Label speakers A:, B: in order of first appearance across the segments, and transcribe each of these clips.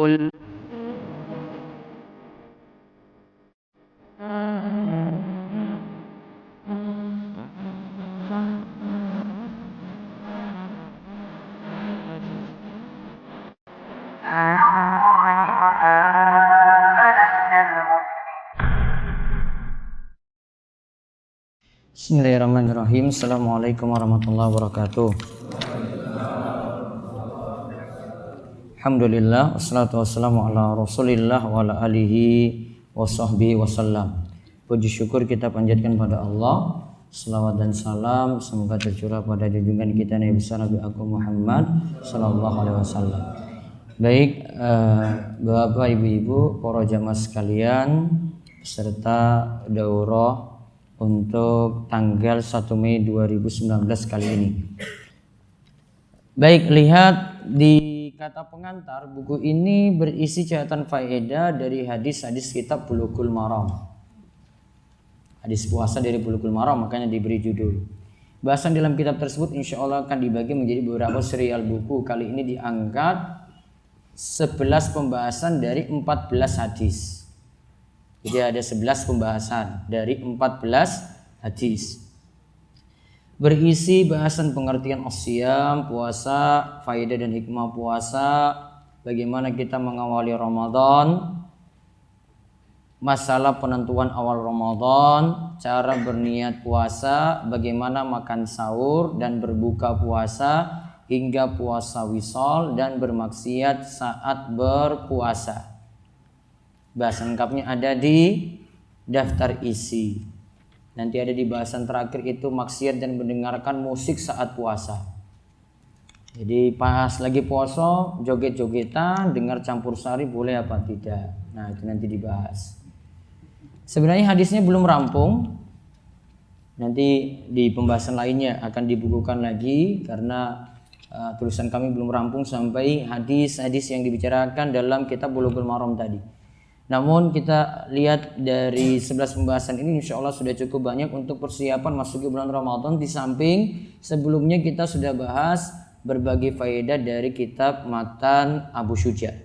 A: قل
B: Bismillahirrahmanirrahim. Assalamualaikum warahmatullahi wabarakatuh. Alhamdulillah, wassalatu wassalamu ala rasulillah wa ala alihi wa sahbihi wasallam. Puji syukur kita panjatkan pada Allah. Selawat dan salam semoga tercurah pada junjungan kita Nabi besar Nabi Agung Muhammad sallallahu alaihi wasallam. Baik, Bapak, Ibu-ibu, para jamaah sekalian, peserta daurah untuk tanggal 1 Mei 2019 kali ini. Baik, lihat di kata pengantar, buku ini berisi catatan faedah dari hadis-hadis kitab Bulughul Maram. Hadis puasa dari Bulughul Maram, makanya diberi judul. Bahasan dalam kitab tersebut insya Allah akan dibagi menjadi beberapa serial buku. Kali ini diangkat 11 pembahasan dari 14 hadis. Jadi ada 11 pembahasan dari 14 hadis. Berisi bahasan pengertian as-siyam, puasa, faedah dan hikmah puasa, bagaimana kita mengawali Ramadan, masalah penentuan awal Ramadan, cara berniat puasa, bagaimana makan sahur dan berbuka puasa, hingga puasa wisol dan bermaksiat saat berpuasa. Bahasan lengkapnya ada di daftar isi. Nanti ada di bahasan terakhir itu maksiat dan mendengarkan musik saat puasa. Jadi pas lagi puasa, joget-jogetan, dengar campur sari boleh apa tidak. Nah itu nanti dibahas. Sebenarnya hadisnya belum rampung. Nanti di pembahasan lainnya akan dibukukan lagi karena tulisan kami belum rampung sampai hadis-hadis yang dibicarakan dalam kitab Bulughul Maram tadi. Namun kita lihat dari 11 pembahasan ini insya Allah sudah cukup banyak untuk persiapan masuk ke bulan Ramadan. Di samping sebelumnya kita sudah bahas berbagai faedah dari kitab Matan Abu Syuja.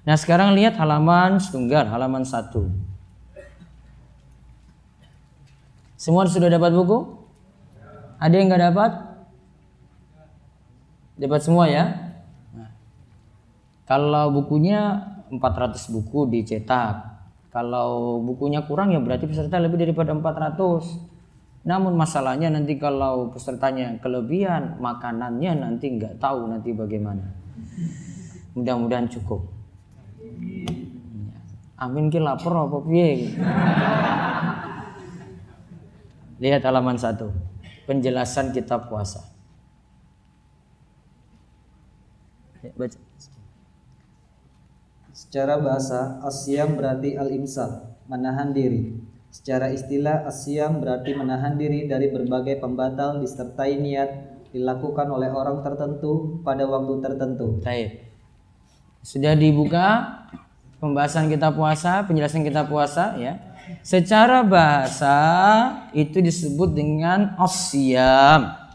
B: Nah sekarang lihat halaman setunggal, halaman 1. Semua sudah dapat buku? Ada yang nggak dapat? Dapat semua ya? Nah, kalau bukunya 400 buku dicetak. Kalau bukunya kurang ya berarti peserta lebih daripada 400. Namun masalahnya nanti kalau pesertanya kelebihan, makanannya nanti nggak tahu nanti bagaimana. Mudah-mudahan cukup. Amin ki lapar apa piye? Lihat halaman 1. Penjelasan kitab puasa. Baca.
C: Secara bahasa, as-siyam berarti al-imsak, menahan diri. Secara istilah, as-siyam berarti menahan diri dari berbagai pembatal disertai niat dilakukan oleh orang tertentu pada waktu tertentu.
B: Baik. Sudah dibuka pembahasan kitab puasa, penjelasan kitab puasa ya. Secara bahasa itu disebut dengan as-siyam.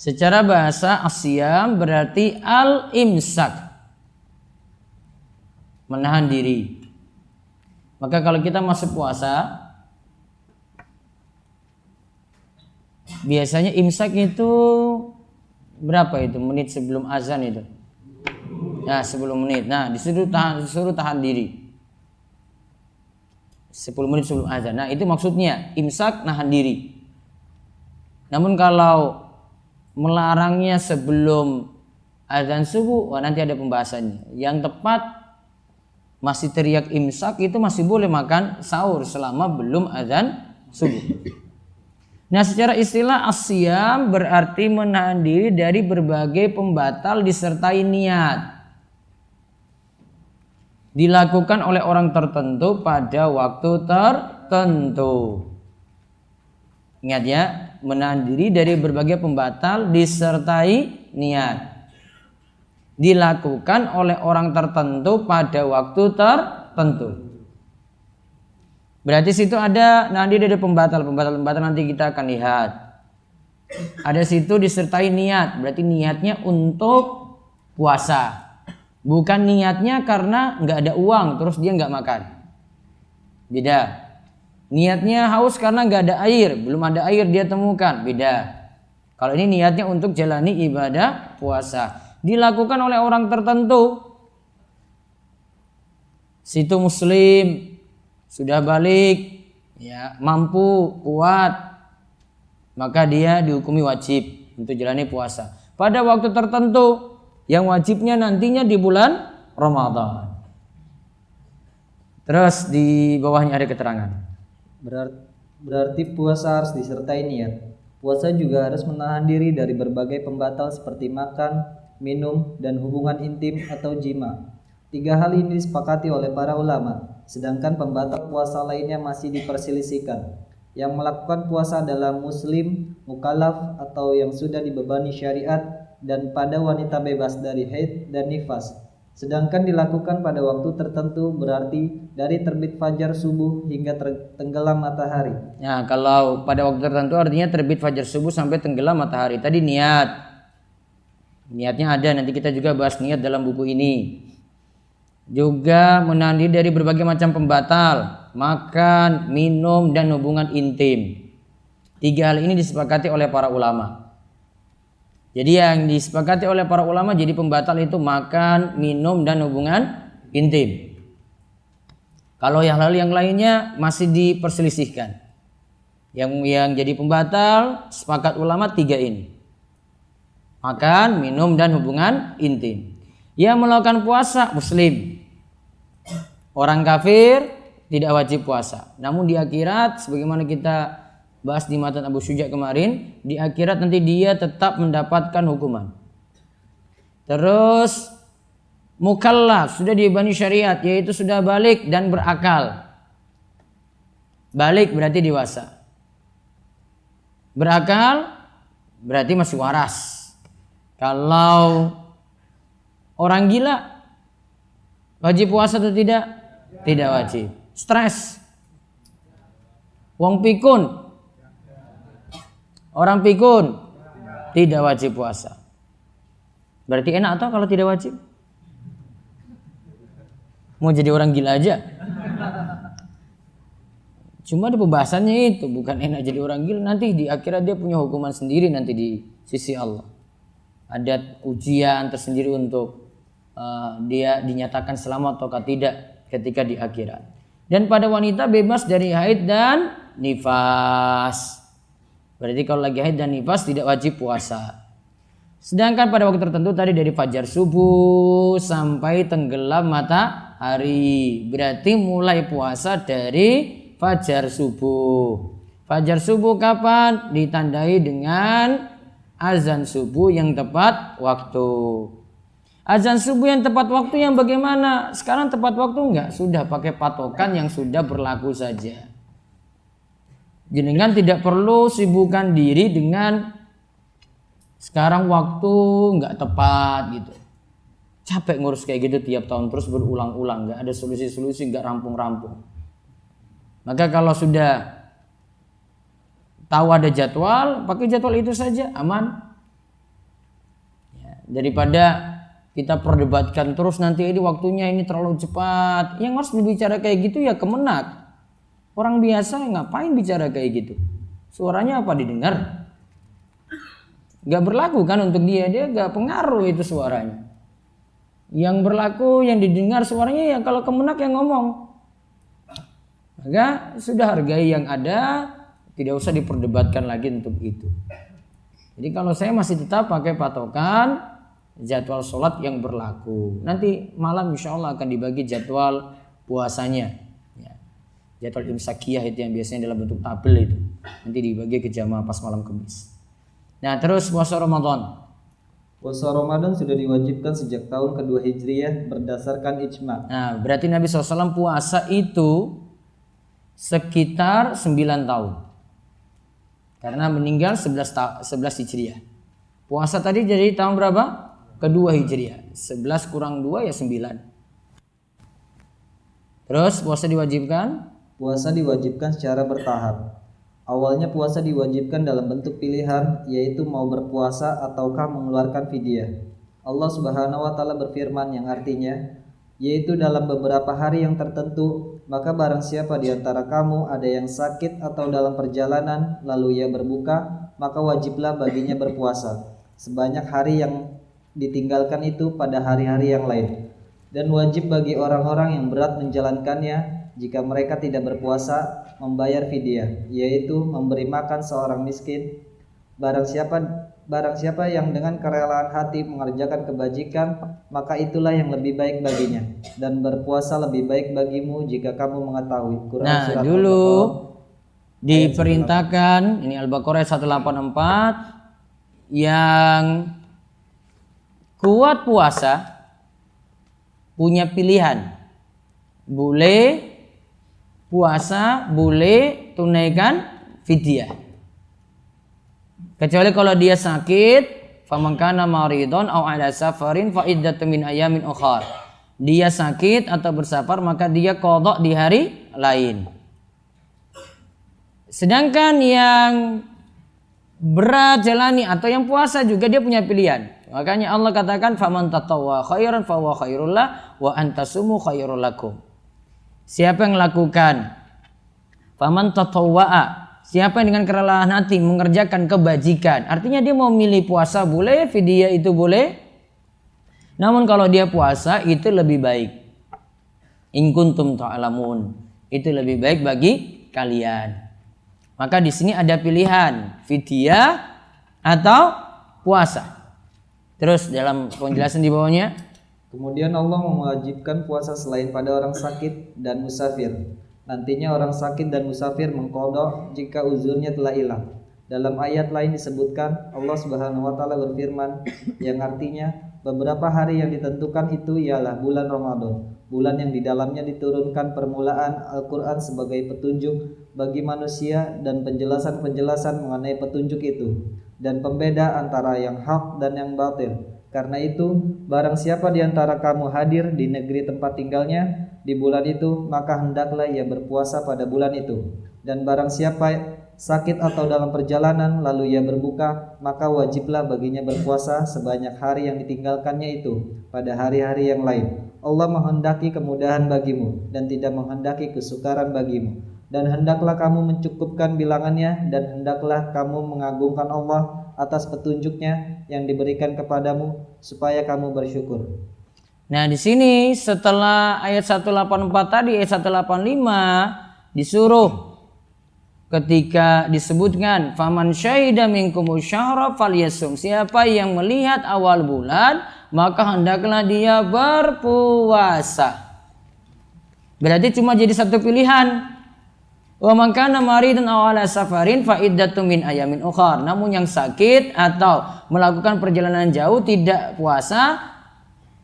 B: Secara bahasa as-siyam berarti al-imsak, menahan diri. Maka kalau kita masuk puasa, biasanya imsak itu berapa itu? Menit sebelum azan itu. Nah, 10 menit. Nah, disuruh tahan diri. 10 menit sebelum azan. Nah, itu maksudnya imsak, nahan diri. Namun kalau melarangnya sebelum azan subuh, nanti ada pembahasannya. Yang tepat masih teriak imsak itu masih boleh makan sahur selama belum azan subuh. Nah, secara istilah asyam berarti menahan diri dari berbagai pembatal disertai niat. Dilakukan oleh orang tertentu pada waktu tertentu. Ingat ya, menahan diri dari berbagai pembatal disertai niat. Dilakukan oleh orang tertentu pada waktu tertentu. Berarti situ ada nanti ada pembatal nanti kita akan lihat. Ada situ disertai niat, berarti niatnya untuk puasa. Bukan niatnya karena nggak ada uang terus dia nggak makan. Beda. Niatnya haus karena nggak ada air, belum ada air dia temukan. Beda. Kalau ini niatnya untuk jalani ibadah puasa. Dilakukan oleh orang tertentu. Situ muslim, sudah balik, ya, mampu, kuat, maka dia dihukumi wajib untuk jalani puasa pada waktu tertentu yang wajibnya nantinya di bulan Ramadan. Terus di bawahnya ada keterangan.
C: Berarti puasa harus disertai niat. Puasa juga harus menahan diri dari berbagai pembatal seperti makan, minum, dan hubungan intim atau jima. 3 hal ini disepakati oleh para ulama, sedangkan pembatal puasa lainnya masih diperselisihkan. Yang melakukan puasa adalah muslim, mukallaf atau yang sudah dibebani syariat dan pada wanita bebas dari haid dan nifas. Sedangkan dilakukan pada waktu tertentu berarti dari terbit fajar subuh hingga tenggelam matahari.
B: Nah, kalau pada waktu tertentu artinya terbit fajar subuh sampai tenggelam matahari. Tadi niatnya ada, nanti kita juga bahas niat dalam buku ini. Juga menahan diri dari berbagai macam pembatal, makan, minum, dan hubungan intim. 3 hal ini disepakati oleh para ulama. Jadi yang disepakati oleh para ulama jadi pembatal itu makan, minum, dan hubungan intim. Kalau yang hal yang lainnya masih diperselisihkan. Yang jadi pembatal sepakat ulama 3 ini. Makan, minum, dan hubungan intim. Yang melakukan puasa muslim. Orang kafir tidak wajib puasa. Namun di akhirat sebagaimana kita bahas di matan Abu Syuja kemarin, di akhirat nanti dia tetap mendapatkan hukuman. Terus mukallaf, sudah dibebani syariat, yaitu sudah balik dan berakal. Balik berarti dewasa. Berakal berarti masih waras. Kalau orang gila wajib puasa atau tidak? Tidak wajib. Stres. Wong pikun. Orang pikun tidak wajib puasa. Berarti enak atau kalau tidak wajib? Mau jadi orang gila aja. Cuma ada pembahasannya itu, bukan enak jadi orang gila. Nanti di akhirat dia punya hukuman sendiri nanti di sisi Allah. Ada ujian tersendiri untuk dia dinyatakan selamat atau tidak ketika di akhirat. Dan pada wanita bebas dari haid dan nifas. Berarti kalau lagi haid dan nifas tidak wajib puasa. Sedangkan pada waktu tertentu tadi dari fajar subuh sampai tenggelam matahari. Berarti mulai puasa dari fajar subuh. Fajar subuh kapan? Ditandai dengan azan subuh yang tepat waktu. Azan subuh yang tepat waktu yang bagaimana? Sekarang tepat waktu enggak? Sudah pakai patokan yang sudah berlaku saja. Jenengan tidak perlu sibukkan diri dengan sekarang waktu enggak tepat gitu. Capek ngurus kayak gitu tiap tahun terus berulang-ulang, enggak ada solusi-solusi, enggak rampung-rampung. Maka kalau sudah tahu ada jadwal, pakai jadwal itu saja, aman. Ya, daripada kita perdebatkan terus nanti ini waktunya ini terlalu cepat. Yang harus berbicara kayak gitu ya kemenak. Orang biasa ngapain bicara kayak gitu? Suaranya apa didengar? Gak berlaku kan untuk dia gak pengaruh itu suaranya. Yang berlaku yang didengar suaranya ya kalau kemenak yang ngomong. Maka sudah hargai yang ada, tidak usah diperdebatkan lagi untuk itu. Jadi kalau saya masih tetap pakai patokan jadwal sholat yang berlaku. Nanti malam insya Allah akan dibagi jadwal puasanya. Ya. Jadwal imsakiyah itu yang biasanya dalam bentuk tabel itu. Nanti dibagi ke jamaah pas malam Kamis. Nah, terus puasa Ramadan.
C: Puasa Ramadan sudah diwajibkan sejak tahun kedua Hijriyah berdasarkan ijma.
B: Nah, berarti Nabi SAW puasa itu sekitar 9 tahun. Karena meninggal 11 Hijriah. Puasa tadi jadi tahun berapa? Kedua Hijriah. 11 kurang 2 ya 9. Terus puasa diwajibkan?
C: Puasa diwajibkan secara bertahap. Awalnya puasa diwajibkan dalam bentuk pilihan, yaitu mau berpuasa ataukah mengeluarkan fidyah. Allah Subhanahu wa taala berfirman yang artinya, yaitu dalam beberapa hari yang tertentu, maka barang siapa di antara kamu ada yang sakit atau dalam perjalanan lalu ia berbuka, maka wajiblah baginya berpuasa sebanyak hari yang ditinggalkan itu pada hari-hari yang lain. Dan wajib bagi orang-orang yang berat menjalankannya jika mereka tidak berpuasa membayar fidyah, yaitu memberi makan seorang miskin. Barang siapa yang dengan kerelaan hati mengerjakan kebajikan, maka itulah yang lebih baik baginya, dan berpuasa lebih baik bagimu jika kamu mengetahui. Quran
B: Nah, dulu diperintahkan ini Al-Baqarah 184 yang kuat puasa punya pilihan. Boleh puasa, boleh tunaikan fidyah. Kecuali kalau dia sakit, faman kana maridun aw ala safarin fa iddatun min ayamin ukhar. Dia sakit atau bersafar maka dia qada di hari lain. Sedangkan yang berat jalani atau yang puasa juga dia punya pilihan. Makanya Allah katakan faman tatawwa khairan fa huwa khairul lah wa antasumu khairul lakum. Siapa yang lakukan faman tatawwa'a, siapa yang dengan kerelaan hati mengerjakan kebajikan, artinya dia mau milih puasa boleh, fidyah itu boleh. Namun kalau dia puasa itu lebih baik. In kuntum ta'lamun, itu lebih baik bagi kalian. Maka di sini ada pilihan fidyah atau puasa. Terus dalam penjelasan di bawahnya,
C: kemudian Allah mewajibkan puasa selain pada orang sakit dan musafir. Nantinya orang sakit dan musafir mengqadha jika uzurnya telah hilang. Dalam ayat lain disebutkan Allah Subhanahu wa taala berfirman yang artinya beberapa hari yang ditentukan itu ialah bulan Ramadan, bulan yang di dalamnya diturunkan permulaan Al-Qur'an sebagai petunjuk bagi manusia dan penjelasan-penjelasan mengenai petunjuk itu dan pembeda antara yang hak dan yang batil. Karena itu, barang siapa di antara kamu hadir di negeri tempat tinggalnya di bulan itu, maka hendaklah ia berpuasa pada bulan itu. Dan barang siapa sakit atau dalam perjalanan lalu ia berbuka, maka wajiblah baginya berpuasa sebanyak hari yang ditinggalkannya itu pada hari-hari yang lain. Allah menghendaki kemudahan bagimu dan tidak menghendaki kesukaran bagimu. Dan hendaklah kamu mencukupkan bilangannya, dan hendaklah kamu mengagungkan Allah atas petunjuknya yang diberikan kepadamu supaya kamu bersyukur.
B: Nah, di sini setelah ayat 184 tadi, ayat 185 disuruh ketika disebutkan faman syahida minkumus syahra falyasum. Siapa yang melihat awal bulan, maka hendaklah dia berpuasa. Berarti cuma jadi satu pilihan. Wa man kana maridan aw ala safarin fa iddatun min ayamin ukhar. Namun yang sakit atau melakukan perjalanan jauh tidak puasa,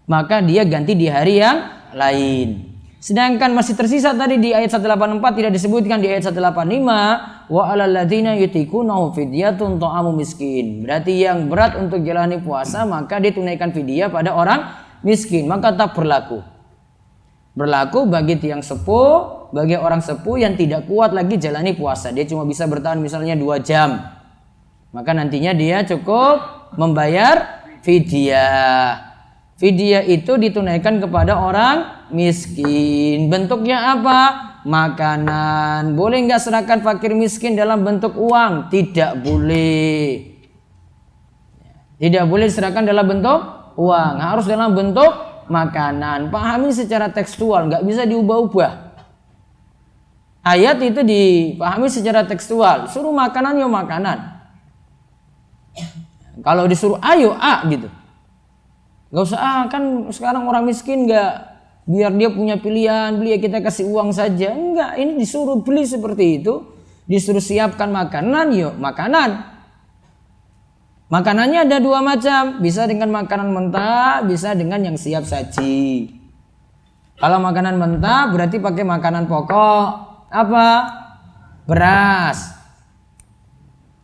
B: maka dia ganti di hari yang lain. Sedangkan masih tersisa tadi di ayat 184 tidak disebutkan di ayat 185 wa alal ladzina yutiqunahu fidyatun ta'amu miskin. Berarti yang berat untuk jalani puasa maka ditunaikan fidyah pada orang miskin, maka tak berlaku. Berlaku bagi tiang sepuh, bagi orang sepuh yang tidak kuat lagi jalani puasa. Dia cuma bisa bertahan misalnya 2 jam. Maka nantinya dia cukup membayar fidyah. Fidyah itu ditunaikan kepada orang miskin. Bentuknya apa? Makanan. Boleh nggak serahkan fakir miskin dalam bentuk uang? Tidak boleh. Tidak boleh diserahkan dalam bentuk uang. Harus dalam bentuk makanan. Pahami secara tekstual, nggak bisa diubah-ubah. Ayat itu dipahami secara tekstual. Suruh makanan ya makanan. Kalau disuruh ayo gitu. Gak usah kan sekarang orang miskin nggak biar dia punya pilihan, beli kita kasih uang saja. Enggak, ini disuruh beli seperti itu, disuruh siapkan makanan, yuk makanan. Makanannya ada dua macam, bisa dengan makanan mentah, bisa dengan yang siap saji. Kalau makanan mentah berarti pakai makanan pokok, apa? Beras.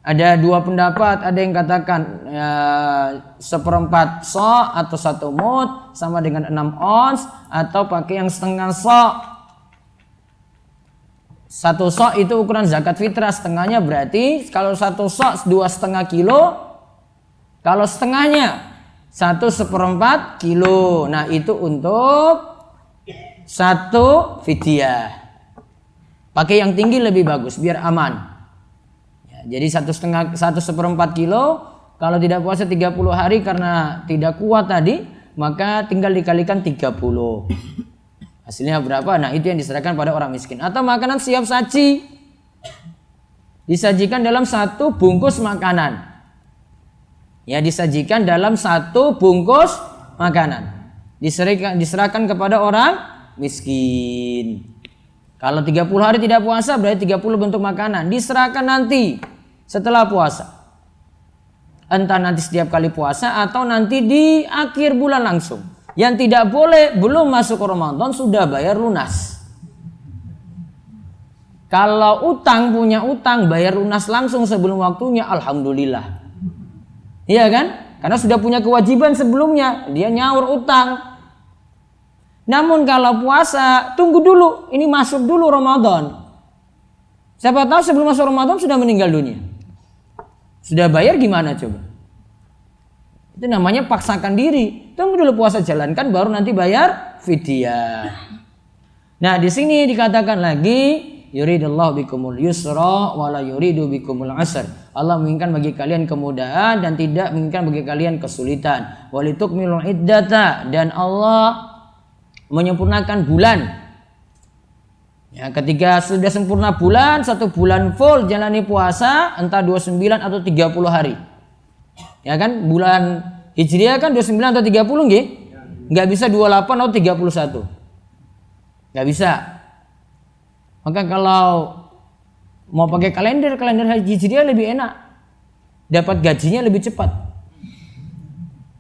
B: Ada dua pendapat, ada yang katakan seperempat sok atau 1 mud sama dengan 6 ons, atau pakai yang setengah sok. 1 sok itu ukuran zakat fitrah, setengahnya berarti kalau 1 sok 2,5 kilo, kalau setengahnya 1/4 kilo. Nah itu untuk 1 fidyah. Pakai yang tinggi lebih bagus biar aman. Jadi 1/4 kilo, kalau tidak puasa 30 hari karena tidak kuat tadi, maka tinggal dikalikan 30. Hasilnya berapa? Nah itu yang diserahkan pada orang miskin. Atau makanan siap saji, disajikan dalam 1 bungkus makanan. Ya, disajikan dalam 1 bungkus makanan. Diserahkan kepada orang miskin. Kalau 30 hari tidak puasa berarti 30 bentuk makanan. Diserahkan nanti setelah puasa. Entah nanti setiap kali puasa atau nanti di akhir bulan langsung. Yang tidak boleh belum masuk Ramadan sudah bayar lunas. Kalau punya utang bayar lunas langsung sebelum waktunya, alhamdulillah. Iya kan? Karena sudah punya kewajiban sebelumnya, dia nyaur utang. Namun kalau puasa tunggu dulu, ini masuk dulu Ramadan. Siapa tahu sebelum masuk Ramadan sudah meninggal dunia. Sudah bayar gimana coba? Itu namanya paksakan diri. Tunggu dulu puasa jalankan baru nanti bayar fidyah. Nah, di sini dikatakan lagi yuridullahu bikumul yusra wa la yuridu bikumul usra. Allah menginginkan bagi kalian kemudahan dan tidak menginginkan bagi kalian kesulitan. Walitukmilul iddata, dan Allah menyempurnakan bulan. Ya, ketika sudah sempurna bulan, 1 bulan full jalani puasa, entah 29 atau 30 hari. Ya kan, bulan Hijriah kan 29 atau 30 nggih? Enggak bisa 28 atau 31. Enggak bisa. Maka kalau mau pakai kalender Hijriah lebih enak. Dapat gajinya lebih cepat.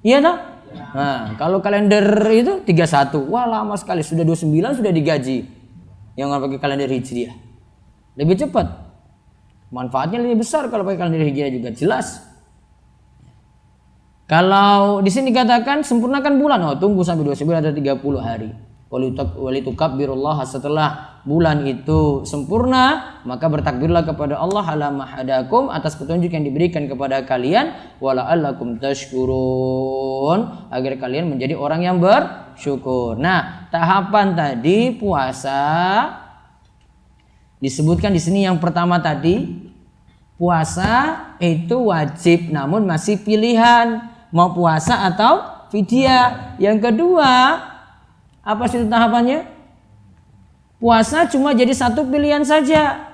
B: Iya toh? Nah, kalau kalender itu 31, wah lama sekali, sudah 29 sudah digaji. Yang nggak pakai kalender Hijriah lebih cepat, manfaatnya lebih besar kalau pakai kalender Hijriah juga jelas. Kalau di sini dikatakan sempurnakan bulan, tunggu sampai 29 atau 30 hari. Walitukabbirullah, setelah bulan itu sempurna maka bertakbirlah kepada Allah ala mahadakum, atas petunjuk yang diberikan kepada kalian, wala'allakum tashkurun, agar kalian menjadi orang yang bersyukur. Nah, tahapan tadi puasa disebutkan di sini. Yang pertama tadi puasa itu wajib namun masih pilihan mau puasa atau fidyah. Yang kedua, apa sih tahapannya? Puasa cuma jadi 1 pilihan saja.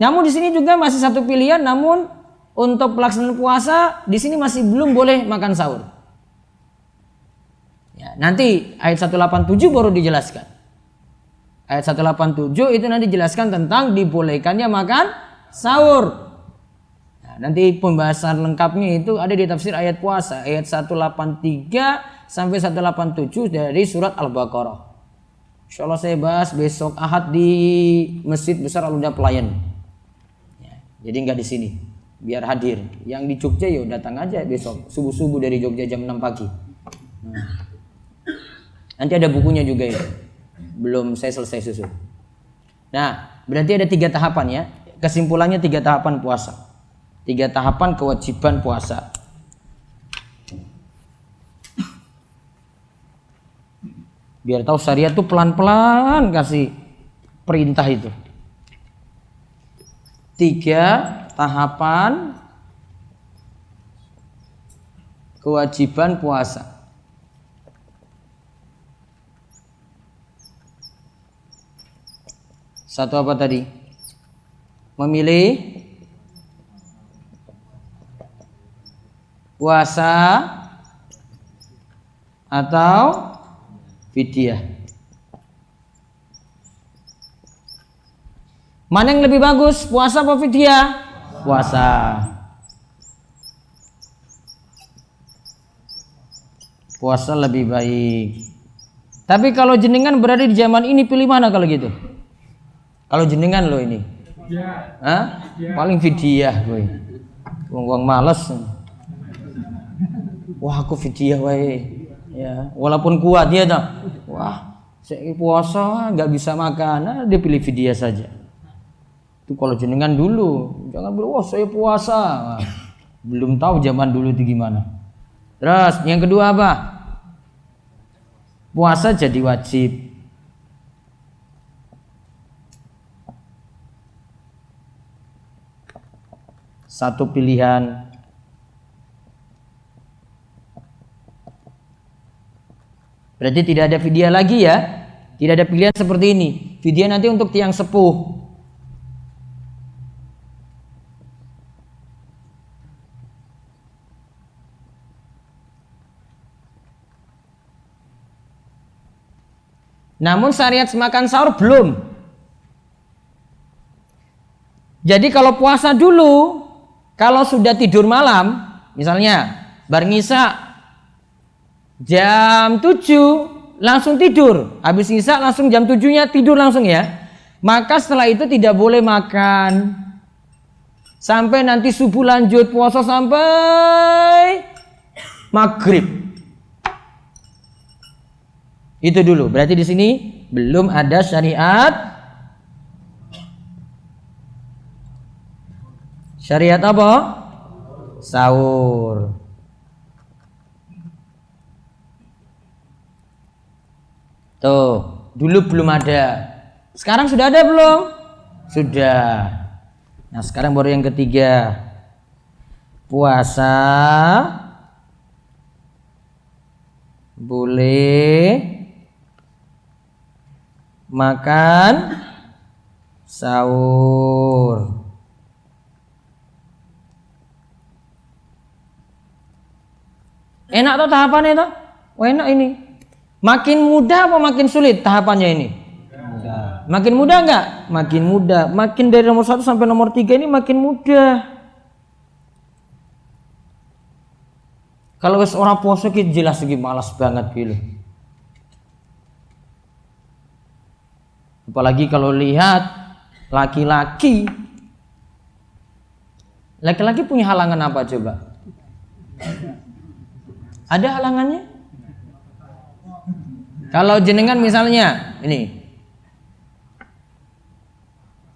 B: Namun di sini juga masih 1 pilihan, namun untuk pelaksanaan puasa di sini masih belum boleh makan sahur. Ya, nanti ayat 187 baru dijelaskan. Ayat 187 itu nanti dijelaskan tentang dibolehkannya makan sahur. Nah, nanti pembahasan lengkapnya itu ada di tafsir ayat puasa ayat 183 sampai 187 dari surat Al-Baqarah. Insyaallah saya bahas besok Ahad di Masjid Besar Al-Huda Pelayan. Ya, jadi nggak di sini, biar hadir. Yang di Jogja ya datang aja besok subuh-subuh dari Jogja jam 6 pagi. Nah, nanti ada bukunya juga itu. Belum saya selesai susun. Nah, berarti ada 3 tahapan ya. Kesimpulannya 3 tahapan puasa. 3 tahapan kewajiban puasa. Biar tahu syariat tuh pelan-pelan kasih perintah itu. 3 tahapan kewajiban puasa. Satu apa tadi? Memilih puasa atau Fidyah. Mana yang lebih bagus? Puasa apa fidyah? Puasa. Puasa lebih baik. Tapi kalau jenengan berada di zaman ini pilih mana kalau gitu? Kalau jenengan lo ini? Hah? Paling fidyah gue. Wong males. Wah, aku fidyah wae. Ya, walaupun kuat dia tuh. Wah, saya puasa nggak bisa makan. Nah, dia pilih fidyah saja. Itu kalau jenengan dulu, jangan bilang wah saya puasa. Nah, belum tahu zaman dulu itu gimana. Terus yang kedua apa? Puasa jadi wajib. Satu pilihan. Berarti tidak ada fidyah lagi ya. Tidak ada pilihan seperti ini. Fidyah nanti untuk tiang sepuh. Namun syariat makan sahur belum. Jadi kalau puasa dulu, kalau sudah tidur malam, misalnya bar ngisa jam 7 langsung tidur, habis ngisa langsung jam 7-nya tidur langsung ya. Maka setelah itu tidak boleh makan sampai nanti subuh, lanjut puasa sampai maghrib. Itu dulu. Berarti di sini belum ada syariat. Syariat apa? Sahur. Tuh, dulu belum ada. Sekarang sudah ada belum? Sudah. Nah, sekarang baru yang ketiga. Puasa boleh makan sahur. Enak tuh tahapannya tuh? Oh, enak ini. Makin mudah apa makin sulit tahapannya ini? Mudah. Makin mudah enggak? Makin mudah. Makin dari nomor 1 sampai nomor 3 ini makin mudah. Kalau wis ora poso ki jelas iki malas banget gitu. Apalagi kalau lihat laki-laki. Laki-laki punya halangan apa coba? Ada halangannya? Kalau jenengan misalnya ini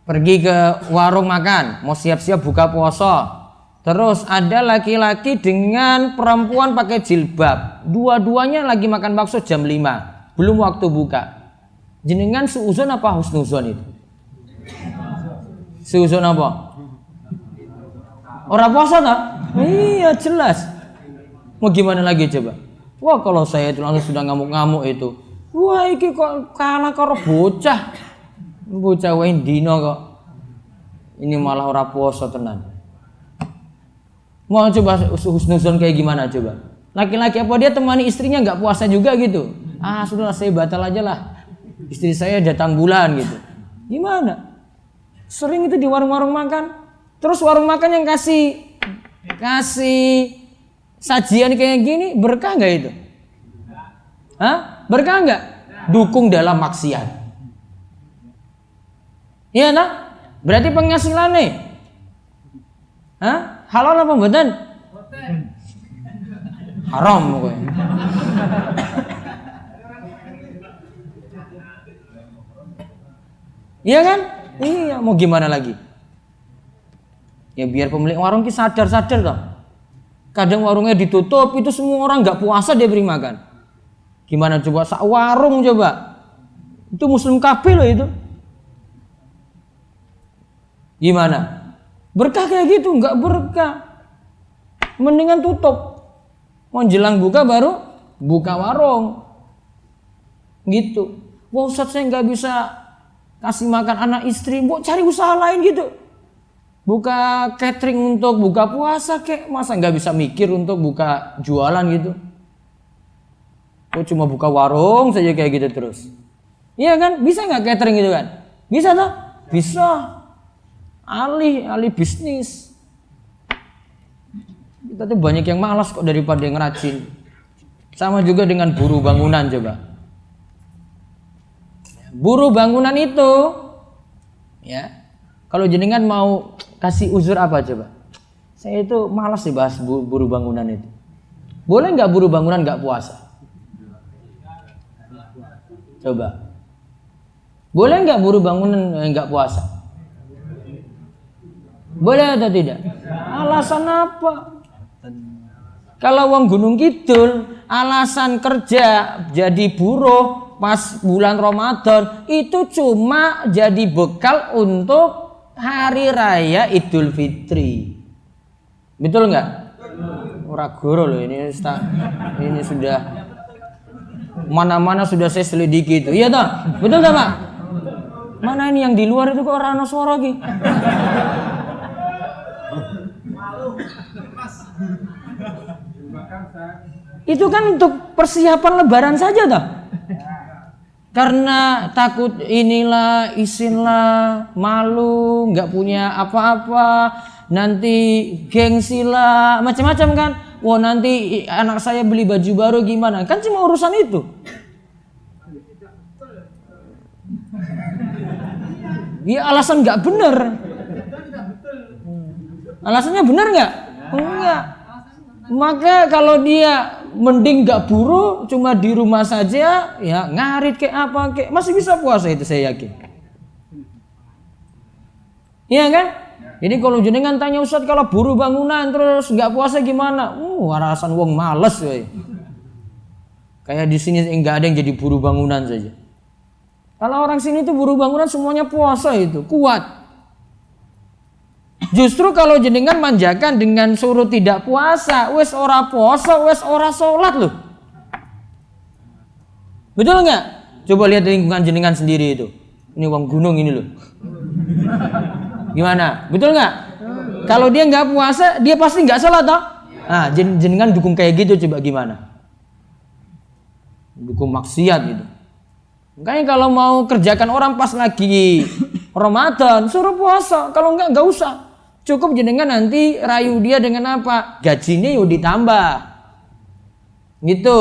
B: pergi ke warung makan, mau siap-siap buka puasa, terus ada laki-laki dengan perempuan pakai jilbab, dua-duanya lagi makan bakso jam 5, belum waktu buka. Jenengan suuzon apa husnuzon itu? Suuzon apa? Orang puasa tak? Iya jelas. Mau gimana lagi coba? Wah kalau saya itu langsung sudah ngamuk-ngamuk itu. Wah iki kok kalah karo bocah. Bocah wae dino kok. Ini malah ora puasa tenan. Mau coba husnuzon kayak gimana coba? Laki-laki apa dia temani istrinya nggak puasa juga gitu? Ah sudahlah saya batal aja lah. Istri saya datang bulan gitu. Gimana? Sering itu di warung-warung makan. Terus warung makan yang kasih sajian kayak gini berkah nggak itu? Hah? Berkah nggak? Dukung dalam maksiat. Iya nah? Berarti penghasilan nih. Hah? Halal apa mboten? Haram pokoknya. Iya kan? Iya, mau gimana lagi? Ya biar pemilik warung ki sadar-sadar toh. Kadang warungnya ditutup, itu semua orang nggak puasa dia beri makan. Gimana coba sak warung coba? Itu muslim kabeh loh itu. Gimana? Berkah kayak gitu? Nggak berkah. Mendingan tutup. Mau jelang buka baru buka warung. Gitu. Wah Ustaz saya nggak bisa kasih makan anak istri, bu cari usaha lain gitu. Buka catering untuk buka puasa kek, masa nggak bisa mikir untuk buka jualan gitu? Kok cuma buka warung saja kayak gitu terus? Iya kan? Bisa nggak catering gitu kan? Bisa toh? Bisa. Alih bisnis. Kita tuh banyak yang malas kok daripada yang rajin. Sama juga dengan buruh bangunan coba. Buruh bangunan itu, ya, kalau jenengan mau kasih uzur apa coba? Saya itu malas sih bahas buruh bangunan itu. Boleh nggak buruh bangunan nggak puasa? Coba. Boleh nggak buruh bangunan nggak puasa? Boleh atau tidak? Alasan apa? Kalau wong Gunung Kidul, alasan kerja jadi buruh pas bulan Ramadan itu cuma jadi bekal untuk hari raya Idul Fitri. Betul nggak? Ora goro loh ini sudah mana-mana sudah saya selidiki itu. Iya toh? Betul toh, Pak? Mana ini yang di luar itu kok ora ana swara iki? Itu kan untuk persiapan lebaran saja toh. Karena takut inilah, isinlah, malu, nggak punya apa-apa, nanti gengsi lah, macam-macam kan. Wah nanti anak saya beli baju baru gimana? Kan cuma urusan itu. Ya alasan nggak bener. Alasannya bener nggak? Enggak. Maka kalau dia mending nggak buruh, cuma di rumah saja, ya ngarit kayak apa kayak masih bisa puasa itu saya yakin. Iya kan? Jadi kalau jenengan tanya Ustadz kalau buruh bangunan terus nggak puasa gimana? Alasan wong males woy. Kayak di sini nggak ada yang jadi buruh bangunan saja. Kalau orang sini tuh buruh bangunan semuanya puasa itu kuat. Justru kalau jenengan manjakan dengan suruh tidak puasa, wes ora puasa, wes ora sholat loh. Betul nggak? Coba lihat lingkungan jenengan sendiri itu. Ini wong gunung ini loh. Gimana? Betul nggak? Kalau dia nggak puasa, dia pasti nggak sholat toh? Nah, jenengan dukung kayak gitu coba gimana? Dukung maksiat gitu. Makanya kalau mau kerjakan orang pas lagi Ramadan, suruh puasa. Kalau nggak usah. Cukup jenengan nanti rayu dia dengan apa? Gajinya yuk ditambah. Gitu.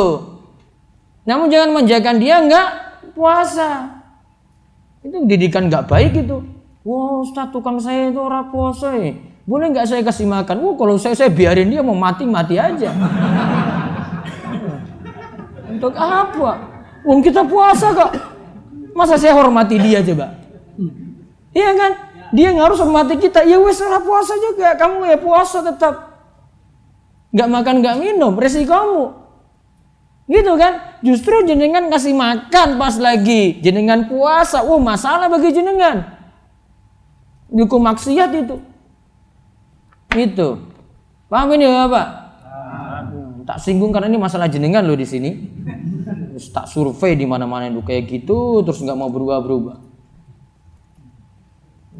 B: Namun jangan manjakan dia nggak puasa. Itu didikan nggak baik itu. Wah, Ustaz tukang saya itu orang puasa. Boleh nggak saya kasih makan? Kalau saya biarin dia mau mati aja. Untuk apa? Wong kita puasa kok. Masa saya hormati dia coba? Iya kan? Dia nggak harus hormati kita. Ya wes ora puasa juga. Kamu ya puasa tetap. Nggak makan nggak minum. Resikomu. Gitu kan? Justru jenengan kasih makan pas lagi jenengan puasa. Masalah bagi jenengan. Hukum maksiat itu. Itu. Paham ini ya Pak? Tak singgung karena ini masalah jenengan loh di sini. Terus tak survei di mana-mana itu kayak gitu terus nggak mau berubah-berubah.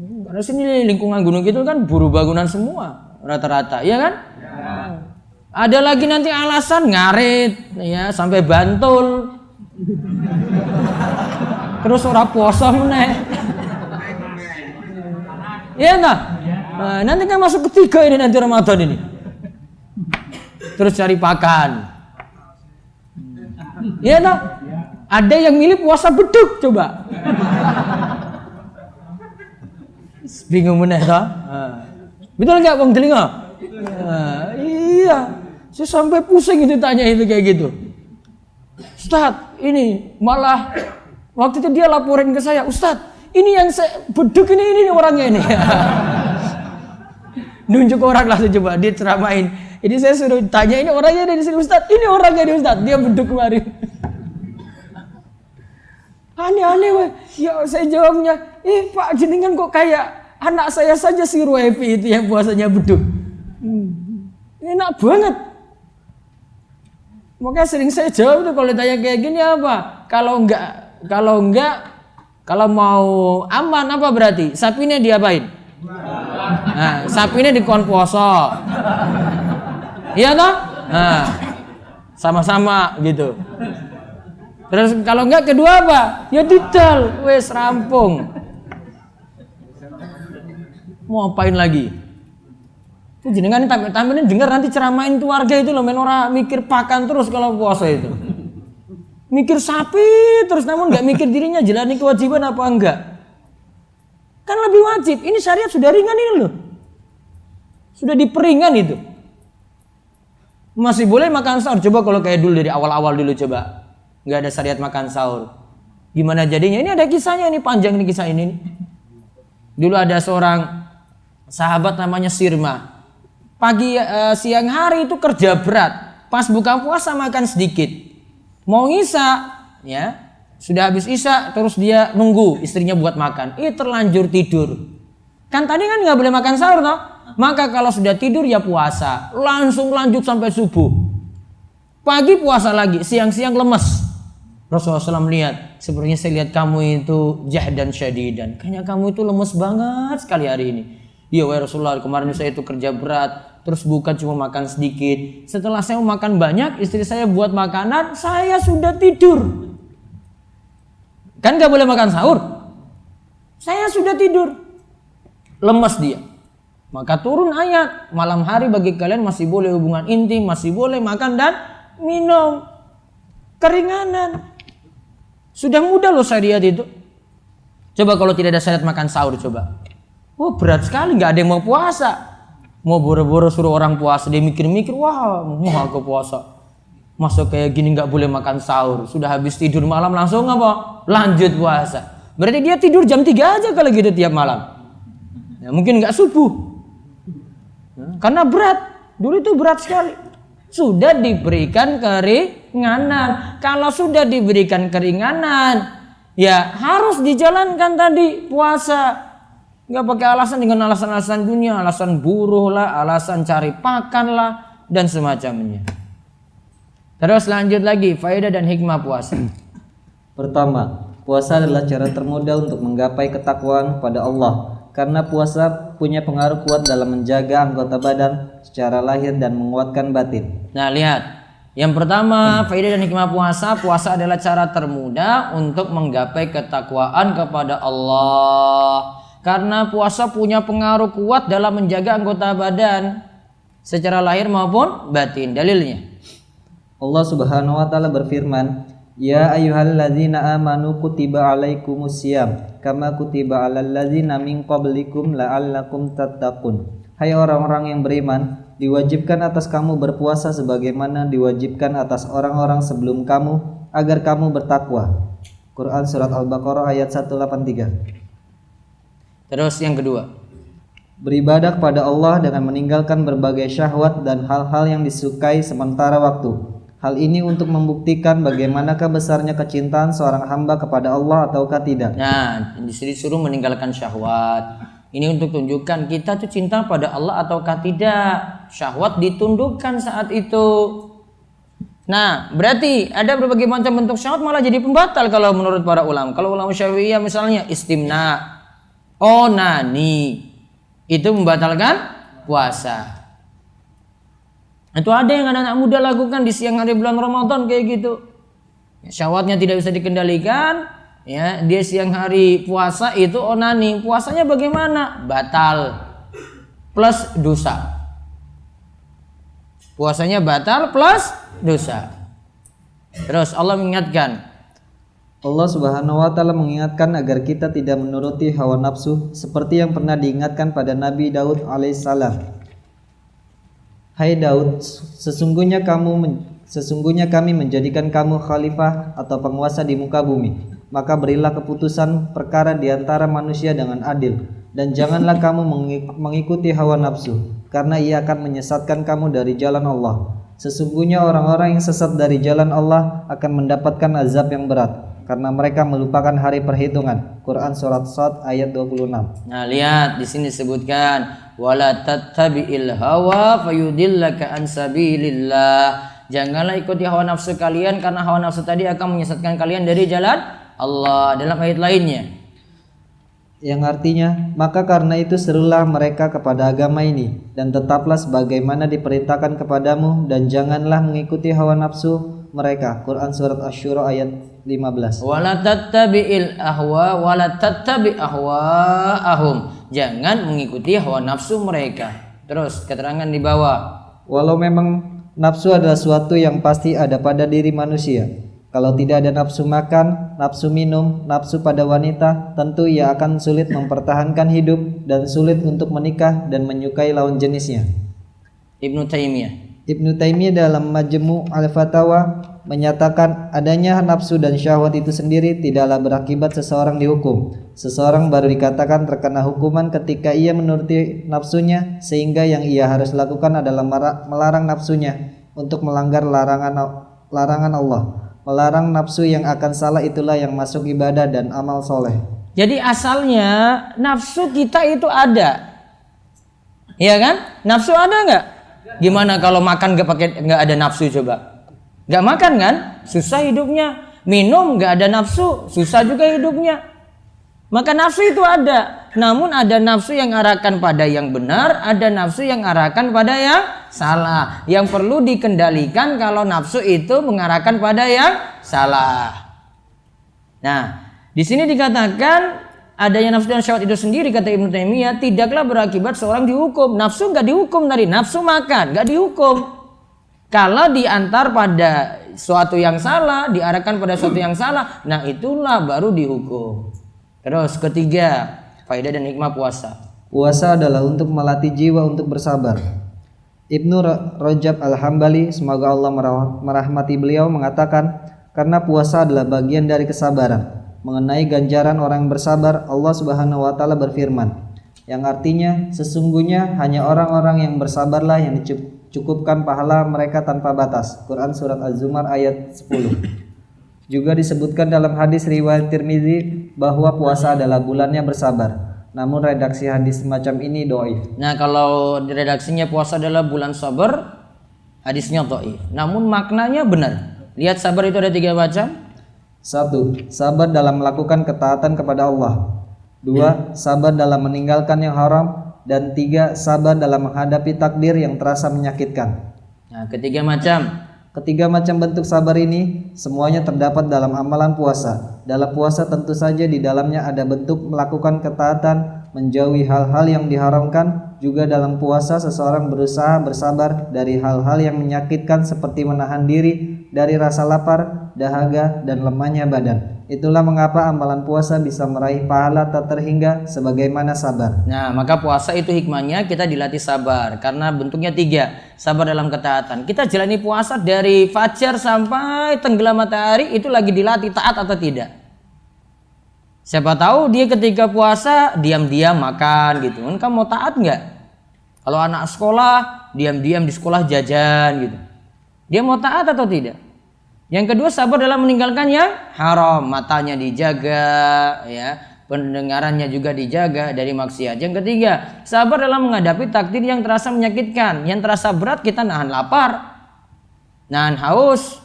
B: Karena sini lingkungan Gunung Kidul kan buruh bangunan semua rata-rata, ya kan? Ya. Ada lagi nanti alasan ngarit, ya sampai Bantul. Terus ora puasa meneh. Iya nah? Nanti kan masuk ketiga ini nanti Ramadan ini. Terus cari pakan. Iya nah? Ada yang milih puasa beduk coba. Bingung meneh toh? Betul enggak Bang Telinga? Iya. Saya sampai pusing itu tanya itu kayak gitu. Ustaz, ini malah waktu itu dia laporin ke saya, Ustaz, ini yang saya beduk ini orangnya ini. Nunjuk orang lah coba dia ceramain. Ini saya suruh tanya ini orangnya ada di sini Ustaz. Ini orangnya di Ustaz. Dia beduk kemarin. Aneh-aneh weh. Ya saya jawabnya, Pak jenengan kok kayak anak saya saja si Ruefi itu yang puasanya beduk. Enak banget. Makanya sering saya jawab tuh kalau ditanya kayak gini apa? Kalau mau aman apa berarti? Sapinya diapain? Nah, sapinya dikon poso. Iya toh? Nah, sama-sama gitu. Terus kalau enggak kedua apa? Ya didal, wes rampung. Mau apain lagi? Itu jenengan tampilin dengar nanti ceramain itu warga itu loh, men ora mikir pakan terus kalau puasa itu. Mikir sapi terus namun enggak mikir dirinya jalani kewajiban apa enggak. Kan lebih wajib. Ini syariat sudah ringan ini loh. Sudah diperingan itu. Masih boleh makan sahur. Coba kalau kayak dulu dari awal-awal dulu coba. Nggak ada syariat makan sahur. Gimana jadinya? Ini ada kisahnya, ini panjang nih kisah ini. Dulu ada seorang sahabat namanya Sirma. Pagi siang hari itu kerja berat. Pas buka puasa makan sedikit. Mau ngisa, ya sudah habis isya terus dia nunggu istrinya buat makan. Terlanjur tidur. Kan tadi kan nggak boleh makan sahur toh. Maka kalau sudah tidur ya puasa, langsung lanjut sampai subuh. Pagi puasa lagi, siang-siang lemes. Rasulullah SAW lihat, sebenarnya saya lihat kamu itu jahdan syadidan. Kayaknya kamu itu lemes banget sekali hari ini. Iya wahai Rasulullah, kemarin saya itu kerja berat, terus buka cuma makan sedikit. Setelah saya mau makan banyak, istri saya buat makanan, saya sudah tidur. Kan gak boleh makan sahur. Saya sudah tidur. Lemes dia. Maka turun ayat, malam hari bagi kalian masih boleh hubungan intim, masih boleh makan dan minum. Keringanan. Sudah mudah loh syariat itu. Coba kalau tidak ada syariat makan sahur coba. Wah berat sekali, gak ada yang mau puasa. Mau boro-boro suruh orang puasa, dia mikir-mikir, wah mau aku puasa. Masa kayak gini gak boleh makan sahur. Sudah habis tidur malam langsung apa? Lanjut puasa. Berarti dia tidur jam 3 aja kalau gitu tiap malam. Ya, mungkin gak subuh. Karena berat, dulu itu berat sekali. Sudah diberikan keringanan. Kalau sudah diberikan keringanan, ya harus dijalankan tadi puasa. Gak pakai alasan dengan alasan-alasan dunia, alasan buruh lah, alasan cari pakan lah, dan semacamnya. Terus lanjut lagi, faedah dan hikmah puasa.
C: Pertama, puasa adalah cara termudah untuk menggapai ketakwaan pada Allah. Karena puasa punya pengaruh kuat dalam menjaga anggota badan secara lahir dan menguatkan batin.
B: Nah lihat, yang pertama faedah dan hikmah puasa. Puasa adalah cara termudah untuk menggapai ketakwaan kepada Allah. Karena puasa punya pengaruh kuat dalam menjaga anggota badan secara lahir maupun batin. Dalilnya,
C: Allah Subhanahu wa taala berfirman, "Ya ayyuhalladzina amanu kutiba alaikumusiyam kama kutiba alal ladzina min qablikum la'allakum tattaqun." Hai orang-orang yang beriman, diwajibkan atas kamu berpuasa sebagaimana diwajibkan atas orang-orang sebelum kamu agar kamu bertakwa. Quran surat Al-Baqarah ayat 183.
B: terus yang kedua,
C: Beribadah kepada Allah dengan meninggalkan berbagai syahwat dan hal-hal yang disukai sementara waktu. Hal ini untuk membuktikan bagaimanakah besarnya kecintaan seorang hamba kepada Allah ataukah tidak.
B: nah disuruh meninggalkan syahwat. Ini untuk tunjukkan kita tuh cinta pada Allah ataukah tidak. Syahwat ditundukkan saat itu. Nah berarti ada berbagai macam bentuk syahwat malah jadi pembatal kalau menurut para ulama. Kalau ulama Syafi'iyah misalnya istimna, onani, itu membatalkan puasa. Itu ada yang anak-anak muda lakukan di siang hari bulan Ramadan kayak gitu. Syahwatnya tidak bisa dikendalikan, ya, dia siang hari puasa itu onani. Puasanya bagaimana? Batal plus dosa. Puasanya batal plus dosa. Terus Allah mengingatkan,
C: Allah Subhanahu wa taala mengingatkan agar kita tidak menuruti hawa nafsu seperti yang pernah diingatkan pada Nabi Daud alaihissalam. Hai Daud, sesungguhnya kami menjadikan kamu khalifah atau penguasa di muka bumi. Maka berilah keputusan perkara di antara manusia dengan adil, dan janganlah kamu mengikuti hawa nafsu, karena ia akan menyesatkan kamu dari jalan Allah. Sesungguhnya orang-orang yang sesat dari jalan Allah akan mendapatkan azab yang berat, karena mereka melupakan hari perhitungan. Quran surat Shad ayat 26.
B: nah lihat di sini disebutkan wala tattabi'il hawa fayudillaka an sabilillah. Janganlah ikuti hawa nafsu kalian, karena hawa nafsu tadi akan menyesatkan kalian dari jalan Allah. Dalam ayat lainnya,
C: yang artinya, maka karena itu serulah mereka kepada agama ini, dan tetaplah sebagaimana diperintahkan kepadamu, dan janganlah mengikuti hawa nafsu, mereka. Quran surat Asy-Syura ayat 15.
B: Wala tattabi'il ahwa wala tattabi' ahwaahum. Jangan mengikuti hawa nafsu mereka. Terus keterangan di bawah.
C: Walau memang nafsu adalah suatu yang pasti ada pada diri manusia. Kalau tidak ada nafsu makan, nafsu minum, nafsu pada wanita, tentu ia akan sulit mempertahankan hidup dan sulit untuk menikah dan menyukai lawan jenisnya.
B: Ibnu Taimiyah dalam Majmu' al-Fatawa menyatakan adanya nafsu dan syahwat itu sendiri tidaklah berakibat seseorang dihukum. Seseorang baru dikatakan terkena hukuman ketika ia menuruti nafsunya, sehingga yang ia harus lakukan adalah melarang nafsunya untuk melanggar larangan Allah. Melarang nafsu yang akan salah itulah yang masuk ibadah dan amal soleh. Jadi asalnya nafsu kita itu ada, ya kan? Nafsu ada nggak? Gimana kalau makan nggak ada nafsu coba? Nggak makan kan? Susah hidupnya. Minum nggak ada nafsu, susah juga hidupnya. Maka nafsu itu ada. Namun ada nafsu yang arahkan pada yang benar, ada nafsu yang arahkan pada yang salah. Yang perlu dikendalikan kalau nafsu itu mengarahkan pada yang salah. Nah, di sini dikatakan adanya nafsu dan syahwat itu sendiri, kata Ibnu Taimiyah, tidaklah berakibat seorang dihukum. Nafsu nggak dihukum tadi, nafsu makan nggak dihukum. Kalau diantar pada suatu yang salah, diarahkan pada suatu yang salah, nah itulah baru dihukum. Terus ketiga, faedah dan hikmah puasa.
C: Puasa adalah untuk melatih jiwa untuk bersabar. Ibnu Rajab Al-Hambali, semoga Allah merahmati beliau, mengatakan karena puasa adalah bagian dari kesabaran. Mengenai ganjaran orang yang bersabar, Allah Subhanahu wa taala berfirman, yang artinya sesungguhnya hanya orang-orang yang bersabarlah yang dicukupkan pahala mereka tanpa batas. Quran surat Az-Zumar ayat 10. Juga disebutkan dalam hadis riwayat Tirmizi bahwa puasa adalah bulannya bersabar. Namun redaksi hadis semacam ini dhaif.
B: Nah, kalau redaksinya puasa adalah bulan sabar, hadisnya dhaif. Namun maknanya benar. Lihat, sabar itu ada 3 macam.
C: 1. Sabar dalam melakukan ketaatan kepada Allah. 2. Sabar dalam meninggalkan yang haram. Dan 3. Sabar dalam menghadapi takdir yang terasa menyakitkan.
B: Nah, ketiga macam
C: bentuk sabar ini semuanya terdapat dalam amalan puasa. Dalam puasa tentu saja di dalamnya ada bentuk melakukan ketaatan, menjauhi hal-hal yang diharamkan. Juga dalam puasa seseorang berusaha bersabar dari hal-hal yang menyakitkan seperti menahan diri dari rasa lapar, dahaga, dan lemahnya badan. Itulah mengapa amalan puasa bisa meraih pahala tak terhingga sebagaimana sabar.
B: Nah, maka puasa itu hikmahnya kita dilatih sabar karena bentuknya 3. Sabar dalam ketaatan. Kita jalani puasa dari fajar sampai tenggelam matahari, itu lagi dilatih taat atau tidak. Siapa tahu dia ketika puasa diam-diam makan gitu. Kan kamu mau taat nggak? Kalau anak sekolah diam-diam di sekolah jajan gitu. Dia mau taat atau tidak? Yang kedua, sabar dalam meninggalkan yang haram, matanya dijaga, ya, pendengarannya juga dijaga dari maksiat. Yang ketiga, sabar dalam menghadapi takdir yang terasa menyakitkan. Yang terasa berat kita nahan lapar, nahan haus,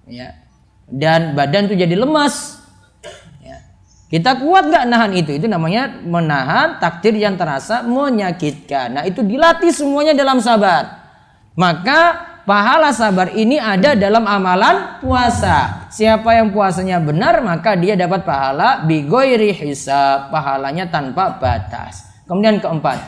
B: ya, dan badan tuh jadi lemas. Ya. Kita kuat nggak nahan itu? Itu namanya menahan takdir yang terasa menyakitkan. Nah, itu dilatih semuanya dalam sabar. Maka pahala sabar ini ada dalam amalan puasa. Siapa yang puasanya benar maka dia dapat pahala bighairi hisab, pahalanya tanpa batas. Kemudian keempat,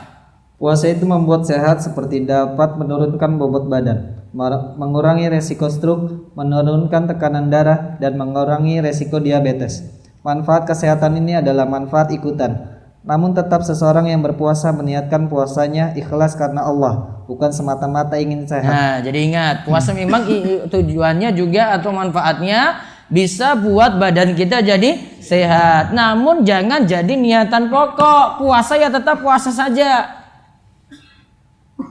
C: puasa itu membuat sehat seperti dapat menurunkan bobot badan, mengurangi resiko stroke, menurunkan tekanan darah, dan mengurangi resiko diabetes. Manfaat kesehatan ini adalah manfaat ikutan. Namun tetap seseorang yang berpuasa meniatkan puasanya ikhlas karena Allah, bukan semata-mata ingin sehat.
B: Nah, jadi ingat, puasa memang tujuannya juga atau manfaatnya bisa buat badan kita jadi sehat. Namun jangan jadi niatan pokok. Puasa ya tetap puasa saja.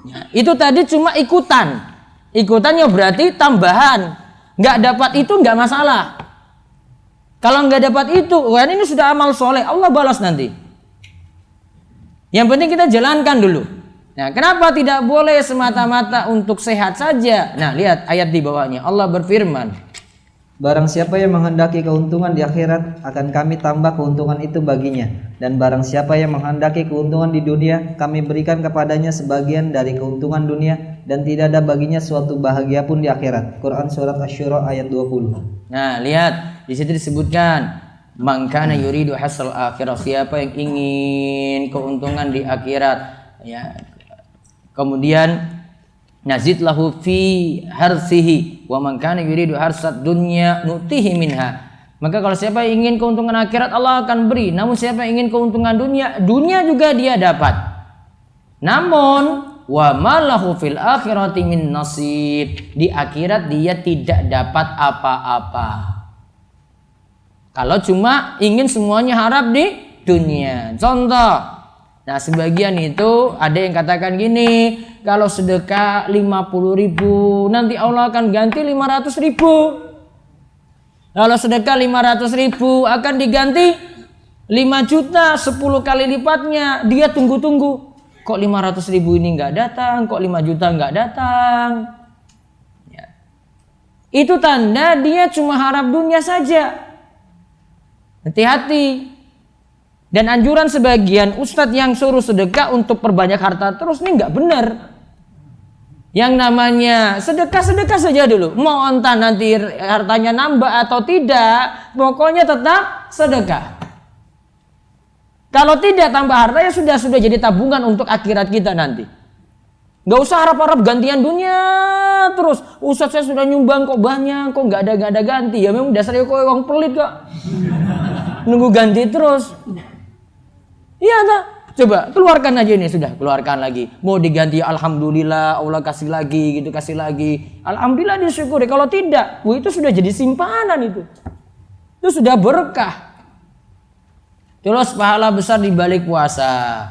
B: Ya, itu tadi cuma ikutan. Ikutannya berarti tambahan. Nggak dapat itu nggak masalah. Kalau nggak dapat itu, kan ini sudah amal soleh, Allah balas nanti. Yang penting kita jalankan dulu. Nah, kenapa tidak boleh semata-mata untuk sehat saja? Nah, lihat ayat di bawahnya. Allah berfirman,
C: barang siapa yang menghendaki keuntungan di akhirat, akan kami tambah keuntungan itu baginya. Dan barang siapa yang menghendaki keuntungan di dunia, kami berikan kepadanya sebagian dari keuntungan dunia. dan tidak ada baginya suatu bahagia pun di akhirat. Quran surat Asy-Syura ayat 20.
B: Nah, lihat di situ disebutkan man kana yuridu hasal akhirah, siapa yang ingin keuntungan di akhirat ya. Kemudian nazid lahu fi harsihi wa man kana yuridu harsad dunya nutihi minha. Maka kalau siapa yang ingin keuntungan akhirat Allah akan beri, namun siapa yang ingin keuntungan dunia juga dia dapat. Namun wa malahu fil akhirati min nasib, di akhirat dia tidak dapat apa-apa. Kalau cuma ingin semuanya harap di dunia. Contoh, nah sebagian itu ada yang katakan gini, kalau sedekah 50.000 nanti Allah akan ganti 500.000. Kalau sedekah 500.000 akan diganti 5 juta, 10 kali lipatnya. Dia tunggu-tunggu, kok 500.000 ini nggak datang, kok 5 juta nggak datang ya. Itu tanda dia cuma harap dunia saja. Hati-hati. Dan anjuran sebagian ustadz yang suruh sedekah untuk perbanyak harta terus ini nggak benar. Yang namanya sedekah saja dulu. Mau entah nanti hartanya nambah atau tidak, pokoknya tetap sedekah. Kalau tidak tambah harta ya sudah jadi tabungan untuk akhirat kita nanti. Gak usah harap-harap gantian dunia terus. Ustadz saya sudah nyumbang kok banyak, kok nggak ada ganti. Ya memang dasarnya kok orang pelit kok. Nunggu ganti terus. Iya tak? Coba keluarkan aja ini, sudah keluarkan lagi. Mau diganti alhamdulillah, Allah kasih lagi gitu, kasih lagi. Alhamdulillah disyukuri. Kalau tidak, itu sudah jadi simpanan itu. Itu sudah berkah. Terus pahala besar di balik puasa.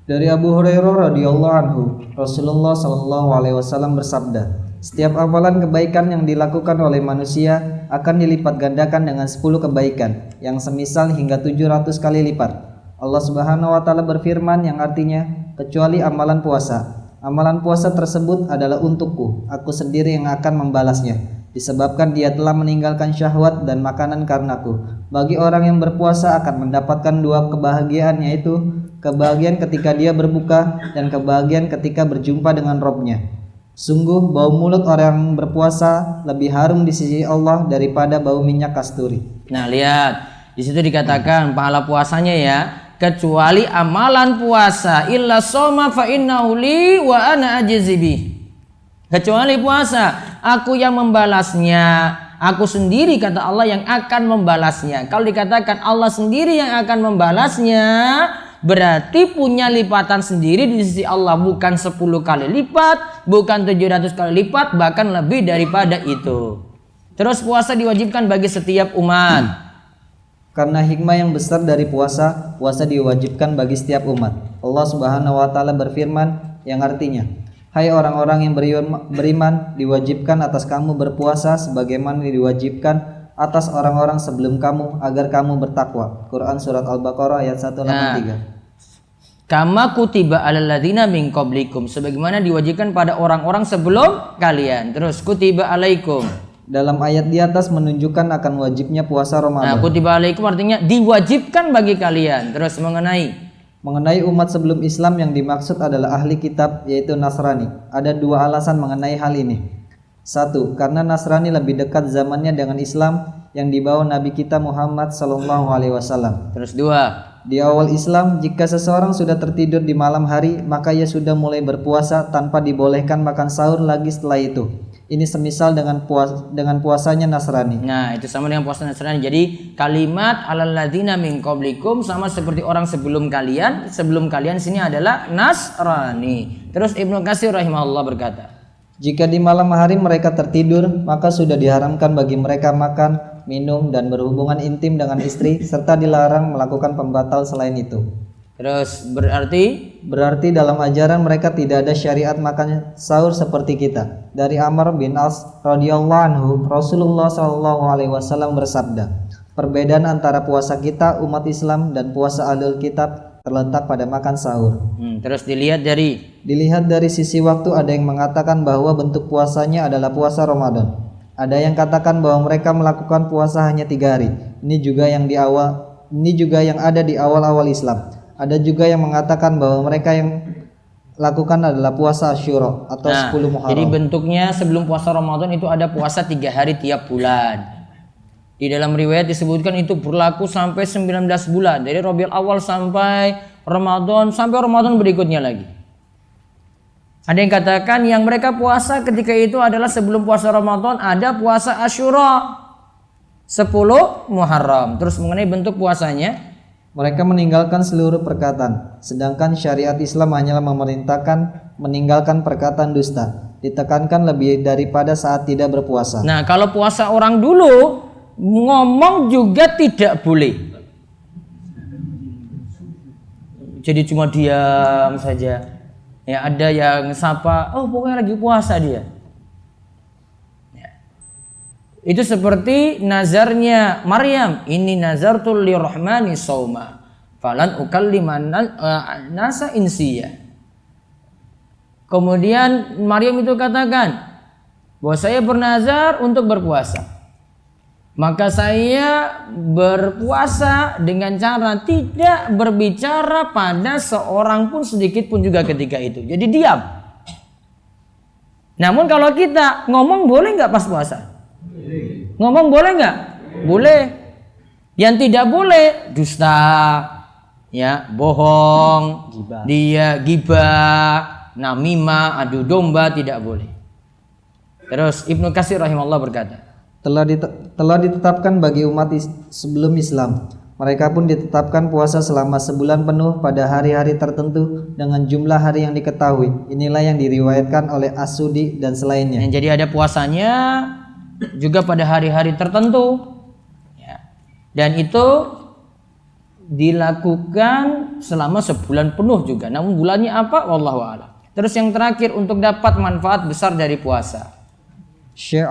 C: Dari Abu Hurairah radhiyallahu anhu, Rasulullah sallallahu alaihi wasallam bersabda, setiap amalan kebaikan yang dilakukan oleh manusia akan dilipat gandakan dengan 10 kebaikan yang semisal hingga 700 kali lipat. Allah Subhanahu wa taala berfirman yang artinya, kecuali amalan puasa. Amalan puasa tersebut adalah untukku, aku sendiri yang akan membalasnya, disebabkan dia telah meninggalkan syahwat dan makanan karenaku. Bagi orang yang berpuasa akan mendapatkan 2 kebahagiaan, yaitu kebahagiaan ketika dia berbuka dan kebahagiaan ketika berjumpa dengan Rabb-Nya. Sungguh bau mulut orang yang berpuasa lebih harum di sisi Allah daripada bau minyak kasturi.
B: Nah, lihat di situ dikatakan pahala puasanya ya, kecuali amalan puasa, illa soma fa innahu li wa ana ajzibi. Kecuali puasa, aku yang membalasnya, aku sendiri kata Allah yang akan membalasnya. Kalau dikatakan Allah sendiri yang akan membalasnya, berarti punya lipatan sendiri di sisi Allah, bukan 10 kali lipat, bukan 700 kali lipat, bahkan lebih daripada itu. Terus puasa diwajibkan bagi setiap umat.
C: Karena hikmah yang besar dari puasa, puasa diwajibkan bagi setiap umat. Allah Subhanahu wa taala berfirman yang artinya, hai orang-orang yang beriman, diwajibkan atas kamu berpuasa sebagaimana diwajibkan atas orang-orang sebelum kamu agar kamu bertakwa. Quran surat Al-Baqarah ayat 183.
B: Kama kutiba alal ladzina min qablikum, sebagaimana diwajibkan pada orang-orang sebelum kalian. Terus kutiba alaikum.
C: Dalam ayat di atas menunjukkan akan wajibnya puasa Ramadan.
B: Nah, kutiba alaikum artinya diwajibkan bagi kalian. Terus mengenai
C: umat sebelum Islam yang dimaksud adalah ahli kitab, yaitu Nasrani. Ada 2 alasan mengenai hal ini. 1. Karena Nasrani lebih dekat zamannya dengan Islam yang dibawa Nabi kita Muhammad sallallahu alaihi wasallam.
B: Terus 2.
C: Di awal Islam, jika seseorang sudah tertidur di malam hari, maka ia sudah mulai berpuasa tanpa dibolehkan makan sahur lagi setelah itu. Ini semisal dengan puasanya Nasrani.
B: Nah, itu sama dengan puasa Nasrani. Jadi kalimat alal ladzina min qablikum sama seperti orang sebelum kalian. Sebelum kalian sini adalah Nasrani. Terus Ibnu Katsir rahimahullah berkata,
C: jika di malam hari mereka tertidur, maka sudah diharamkan bagi mereka makan, minum, dan berhubungan intim dengan istri, serta dilarang melakukan pembatal selain itu.
B: Terus berarti
C: dalam ajaran mereka tidak ada syariat makan sahur seperti kita. Dari Amr bin As radhiyallahu anhu, Rasulullah sallallahu alaihi wasallam bersabda, perbedaan antara puasa kita umat Islam dan puasa ahlul kitab terletak pada makan sahur.
B: Terus dilihat dari
C: sisi waktu, ada yang mengatakan bahwa bentuk puasanya adalah puasa Ramadan. Ada yang katakan bahwa mereka melakukan puasa hanya 3 hari. Ini juga yang ada di awal-awal Islam. Ada juga yang mengatakan bahwa mereka yang lakukan adalah puasa Asyura atau 10 Muharram.
B: Jadi bentuknya sebelum puasa Ramadan itu ada puasa 3 hari tiap bulan. Di dalam riwayat disebutkan itu berlaku sampai 19 bulan. Dari Rabiul Awal sampai Ramadan berikutnya lagi. Ada yang katakan yang mereka puasa ketika itu adalah sebelum puasa Ramadan ada puasa Asyura 10 Muharram. Terus mengenai bentuk puasanya,
C: mereka meninggalkan seluruh perkataan, sedangkan syariat Islam hanyalah memerintahkan meninggalkan perkataan dusta. Ditekankan lebih daripada saat tidak berpuasa.
B: Nah, kalau puasa orang dulu ngomong juga tidak boleh. Jadi cuma diam saja. Ya, ada yang sapa, oh pokoknya lagi puasa dia. Ya. Itu seperti nazarnya Maryam, ini nazartul lirrahmani sauma falan ukalliman nasa insiya. Kemudian Maryam itu katakan bahwa saya bernazar untuk berpuasa. Maka saya berpuasa dengan cara tidak berbicara pada seorang pun sedikit pun juga ketika itu. Jadi diam. Namun kalau kita ngomong boleh nggak pas puasa? Ngomong boleh nggak? Boleh. Yang tidak boleh dusta, ya, bohong, gibah, namimah, adu domba, tidak boleh. Terus Ibnu Katsir rahimahullah berkata, telah ditetapkan bagi umat sebelum Islam. Mereka pun ditetapkan puasa selama sebulan penuh pada hari-hari tertentu dengan jumlah hari yang diketahui. Inilah yang diriwayatkan oleh As-Sudi dan selainnya. Jadi ada puasanya juga pada hari-hari tertentu. Ya. Dan itu dilakukan selama sebulan penuh juga. Namun bulannya apa? Wallahu a'lam. Terus yang terakhir untuk dapat manfaat besar dari puasa.
C: Syekh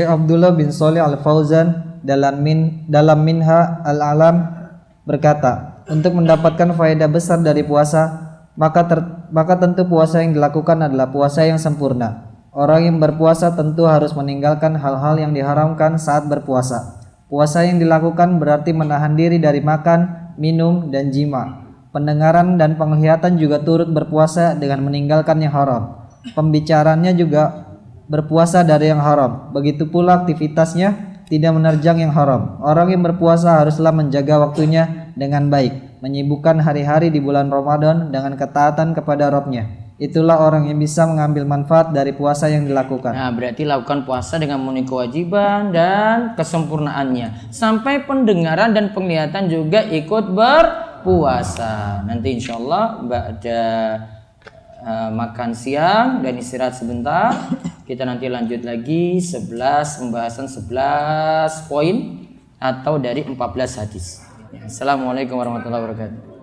C: Abdullah bin Shalih Al-Fauzan dalam Minha Al-Alam berkata, untuk mendapatkan faedah besar dari puasa, maka tentu puasa yang dilakukan adalah puasa yang sempurna. Orang yang berpuasa tentu harus meninggalkan hal-hal yang diharamkan saat berpuasa. Puasa yang dilakukan berarti menahan diri dari makan, minum, dan jima. Pendengaran dan penglihatan juga turut berpuasa dengan meninggalkan yang haram. Pembicaraannya juga berpuasa dari yang haram. Begitu pula aktivitasnya tidak menerjang yang haram. Orang yang berpuasa haruslah menjaga waktunya dengan baik, menyibukkan hari-hari di bulan Ramadan dengan ketaatan kepada Rabb-Nya. Itulah orang yang bisa mengambil manfaat dari puasa yang dilakukan.
B: Nah, berarti lakukan puasa dengan memenuhi kewajiban dan kesempurnaannya. Sampai pendengaran dan penglihatan juga ikut berpuasa. Nanti insya Allah ada makan siang dan istirahat sebentar. Kita nanti lanjut lagi pembahasan 11 poin atau dari 14 hadis. Assalamualaikum warahmatullahi wabarakatuh.